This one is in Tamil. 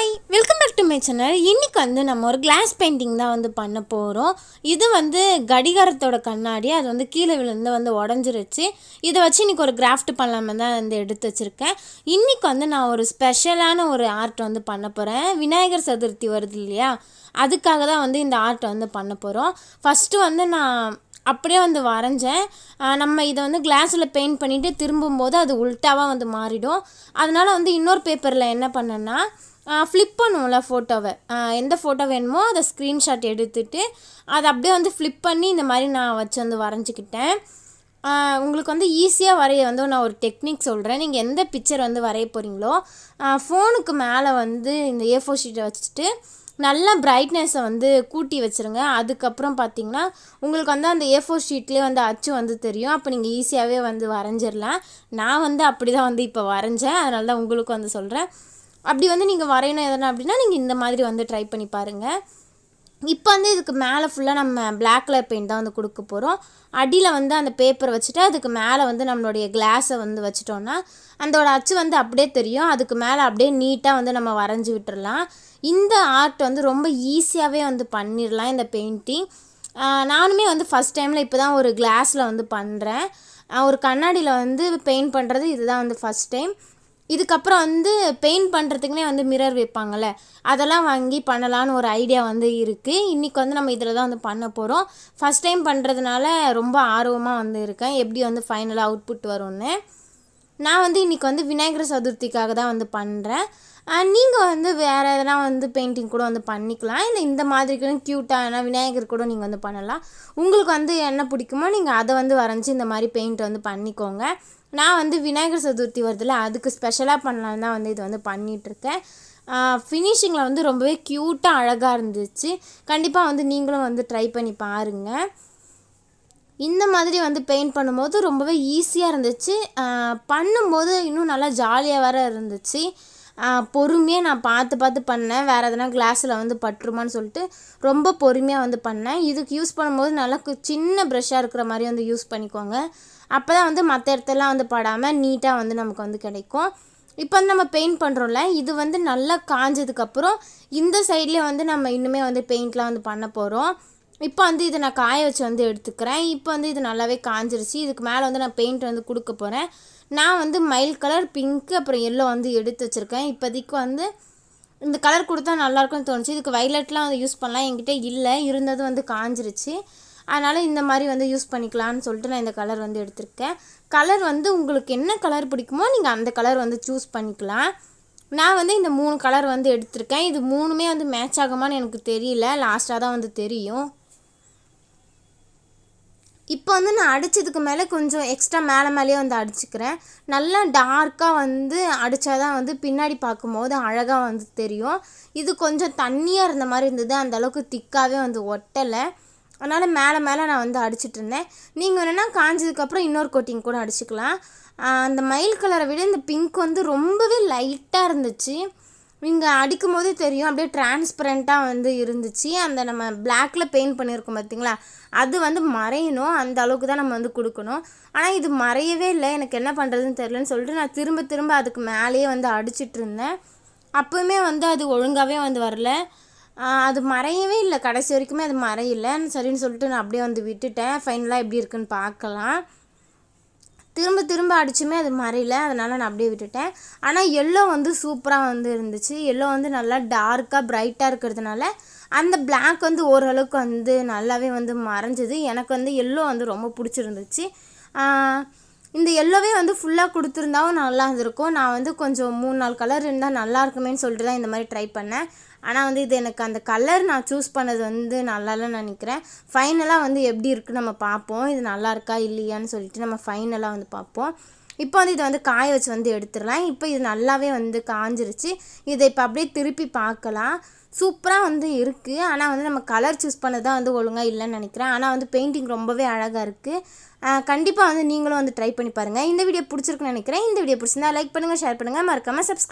Hi, welcome back to my channel. இன்றைக்கி நம்ம ஒரு கிளாஸ் பெயிண்டிங் தான் பண்ண போகிறோம். இது கடிகாரத்தோட கண்ணாடி, அது கீழே விழுந்து உடஞ்சிருச்சு. இதை வச்சு இன்றைக்கி ஒரு கிராஃப்ட் பண்ணலாமே தான் எடுத்து வச்சுருக்கேன். இன்றைக்கி நான் ஒரு ஸ்பெஷலான ஒரு ஆர்ட் பண்ண போகிறேன். விநாயகர் சதுர்த்தி வருது இல்லையா, அதுக்காக தான் இந்த ஆர்ட் பண்ண போகிறோம். ஃபஸ்ட்டு நான் அப்படியே வரைஞ்சேன். நம்ம இதை கிளாஸில் பெயிண்ட் பண்ணிவிட்டு திரும்பும்போது அது உல்ட்டாவாக மாறிடும். அதனால் இன்னொரு பேப்பரில் என்ன பண்ணேன்னா, ஃப்ளிப் பண்ணுவோம்ல ஃபோட்டோவை, எந்த ஃபோட்டோ வேணுமோ அதை ஸ்க்ரீன்ஷாட் எடுத்துகிட்டு அதை அப்படியே ஃப்ளிப் பண்ணி இந்த மாதிரி நான் வச்சு வரைஞ்சிக்கிட்டேன். உங்களுக்கு ஈஸியாக வரைய நான் ஒரு டெக்னிக் சொல்கிறேன். நீங்கள் எந்த பிக்சர் வரைய போகிறீங்களோ ஃபோனுக்கு மேலே இந்த A4 ஷீட்டை வச்சுட்டு நல்லா பிரைட்னஸை கூட்டி வச்சுருங்க. அதுக்கப்புறம் பார்த்திங்கன்னா உங்களுக்கு அந்த A4 ஷீட்லேயே அச்சு தெரியும். அப்போ நீங்கள் ஈஸியாகவே வரைஞ்சிடலாம். நான் அப்படி தான் இப்போ வரைஞ்சேன். அதனால தான் உங்களுக்கு சொல்கிறேன். அப்படி நீங்கள் வரையணும் எதனா அப்படின்னா நீங்கள் இந்த மாதிரி ட்ரை பண்ணி பாருங்கள். இப்போ இதுக்கு மேலே ஃபுல்லாக நம்ம பிளாக் கலர் பெயிண்ட் தான் கொடுக்க போகிறோம். அடியில் அந்த பேப்பரை வச்சுட்டு அதுக்கு மேலே நம்மளுடைய கிளாஸை வச்சிட்டோன்னா அதோட அச்சு அப்படியே தெரியும். அதுக்கு மேலே அப்படியே நீட்டாக நம்ம வரைஞ்சி விட்டுடலாம். இந்த ஆர்ட் ரொம்ப ஈஸியாகவே பண்ணிடலாம். இந்த பெயிண்டிங் நானுமே ஃபஸ்ட் டைமில் இப்போ தான் ஒரு கிளாஸில் பண்ணுறேன். ஒரு கண்ணாடியில் பெயிண்ட் பண்ணுறது இதுதான் ஃபஸ்ட் டைம். இதுக்கப்புறம் பெயிண்ட் பண்ணுறதுக்குனே மிரர் வைப்பாங்கள்ல, அதெல்லாம் வாங்கி பண்ணலான்னு ஒரு ஐடியா இருக்குது. இன்றைக்கி நம்ம இதில் தான் பண்ண போகிறோம். ஃபஸ்ட் டைம் பண்ணுறதுனால ரொம்ப ஆர்வமாக இருக்கேன், எப்படி ஃபைனலாக அவுட்புட் வரும்னு. நான் இன்றைக்கி விநாயகர் சதுர்த்திக்காக தான் பண்ணுறேன். நீங்கள் வேறு எதனா பெயிண்டிங் கூட பண்ணிக்கலாம். இல்லை இந்த மாதிரி க்யூட்டாக விநாயகர் கூட நீங்கள் பண்ணலாம். உங்களுக்கு என்ன பிடிக்குமோ நீங்கள் அதை வரைஞ்சி இந்த மாதிரி பெயிண்ட் பண்ணிக்கோங்க. நான் விநாயகர் சதுர்த்தி வருதில்ல, அதுக்கு ஸ்பெஷலாக பண்ணலான்னு தான் இது பண்ணிகிட்ருக்கேன். ஃபினிஷிங்கில் ரொம்பவே க்யூட்டாக அழகாக இருந்துச்சு. கண்டிப்பாக நீங்களும் ட்ரை பண்ணி பாருங்கள். இந்த மாதிரி பெயிண்ட் பண்ணும்போது ரொம்பவே ஈஸியாக இருந்துச்சு. பண்ணும்போது இன்னும் நல்லா ஜாலியாக வேறு இருந்துச்சு. பொறுமையாக நான் பார்த்து பண்ணேன். வேறு எதனா கிளாஸில் பட்டுருமான்னு சொல்லிட்டு ரொம்ப பொறுமையாக பண்ணேன். இதுக்கு யூஸ் பண்ணும்போது நல்லா சின்ன ப்ரெஷ்ஷாக இருக்கிற மாதிரி யூஸ் பண்ணிக்கோங்க. அப்போ தான் மற்ற இடத்தெல்லாம் படாமல் நீட்டாக நமக்கு கிடைக்கும். இப்போ நம்ம பெயிண்ட் பண்ணுறோம்ல, இது நல்லா காஞ்சதுக்கப்புறம் இந்த சைட்லேயே நம்ம இன்னுமே பெயிண்ட்லாம் பண்ண போகிறோம். இப்போ இதை நான் காய வச்சு எடுத்துக்கிறேன். இப்போ இது நல்லாவே காஞ்சிருச்சு. இதுக்கு மேலே நான் பெயிண்ட் கொடுக்க போகிறேன். நான் மயில் கலர், பிங்க்கு, அப்புறம் எல்லோ எடுத்து வச்சுருக்கேன். இப்போதைக்கு இந்த கலர் கொடுத்தா நல்லாயிருக்கும்னு தோணுச்சு. இதுக்கு வைலட்லாம் யூஸ் பண்ணலாம், என்கிட்ட இல்லை, இருந்தது காஞ்சிருச்சு. அதனால் இந்த மாதிரி யூஸ் பண்ணிக்கலான்னு சொல்லிட்டு நான் இந்த கலர் எடுத்திருக்கேன். கலர் உங்களுக்கு என்ன கலர் பிடிக்குமோ நீங்கள் அந்த கலர் சூஸ் பண்ணிக்கலாம். நான் இந்த 3 கலர் எடுத்திருக்கேன். இது 3மே மேட்ச் ஆகுமான்னு எனக்கு தெரியல, லாஸ்ட்டாக தான் தெரியும். இப்போ நான் அடித்ததுக்கு மேலே கொஞ்சம் எக்ஸ்ட்ரா மேலேயே அடிச்சுக்கிறேன். நல்லா டார்க்காக அடித்தா தான் பின்னாடி பார்க்கும்போது அழகாக தெரியும். இது கொஞ்சம் தண்ணியாக இருந்த மாதிரி இருந்தது, அந்தளவுக்கு திக்காகவே ஒட்டலை. அதனால் மேலே நான் அடிச்சிட்டு இருந்தேன். நீங்கள் வேணுன்னா காஞ்சதுக்கப்புறம் இன்னொரு கோட்டிங் கூட அடிச்சுக்கலாம். அந்த மயில் கலரை விட இந்த பிங்க் ரொம்பவே லைட்டாக இருந்துச்சு. நீங்கள் அடிக்கும் போதே தெரியும், அப்படியே டிரான்ஸ்பரண்ட்டாக இருந்துச்சு. அந்த நம்ம பிளாக்கில் பெயிண்ட் பண்ணியிருக்கோம் பார்த்திங்களா, அது மறையணும். அந்த அளவுக்கு தான் நம்ம கொடுக்கணும். ஆனால் இது மறையவே இல்லை. எனக்கு என்ன பண்ணுறதுன்னு தெரிலன்னு சொல்லிட்டு நான் திரும்ப அதுக்கு மேலேயே அடிச்சிட்டு இருந்தேன். அப்போவுமே அது ஒழுங்காகவே வரல. அது மறையவே இல்லை, கடைசி வரைக்குமே அது மறையில்லை. சரின்னு சொல்லிட்டு நான் அப்படியே விட்டுட்டேன். ஃபைனலாக எப்படி இருக்குன்னு பார்க்கலாம். திரும்ப அடிச்சுமே அது மறையில, அதனால் நான் அப்படியே விட்டுட்டேன். ஆனால் எல்லோ சூப்பராக இருந்துச்சு. எல்லோ நல்லா டார்க்காக ப்ரைட்டாக இருக்கிறதுனால அந்த பிளாக் ஓரளவுக்கு நல்லாவே மறைஞ்சது. எனக்கு எல்லோ ரொம்ப பிடிச்சிருந்துச்சு. இந்த எல்லோவே ஃபுல்லாக கொடுத்துருந்தாவும் நல்லா இருந்திருக்கும். நான் கொஞ்சம் 3-4 கலர் இருந்தால் நல்லா இருக்குமேன்னு சொல்லிட்டு தான் இந்த மாதிரி ட்ரை பண்ணேன். ஆனால் இது எனக்கு அந்த கலர் நான் சூஸ் பண்ணது நல்லா இல்லைன்னு நினைக்கிறேன். ஃபைனலாக எப்படி இருக்குன்னு நம்ம பார்ப்போம். இது நல்லா இருக்கா இல்லையான்னு சொல்லிட்டு நம்ம ஃபைனலாக பார்ப்போம். இப்போ இதை காய வச்சு எடுத்துடலாம். இப்போ இது நல்லாவே காஞ்சிருச்சு. இதை இப்போ அப்படியே திருப்பி பார்க்கலாம். சூப்பராக இருக்குது. ஆனால் நம்ம கலர் சூஸ் பண்ணது தான் ஒழுங்காக இல்லைன்னு நினைக்கிறேன். ஆனால் பெயிண்டிங் ரொம்பவே அழகாக இருக்குது. கண்டிப்பாக நீங்களும் ட்ரை பண்ணி பாருங்கள். இந்த வீடியோ பிடிச்சிருக்குன்னு நினைக்கிறேன். இந்த வீடியோ பிடிச்சிருந்தா லைக் பண்ணுங்கள், ஷேர் பண்ணுங்கள், மறக்காமல் சப்ஸ்கிரைப்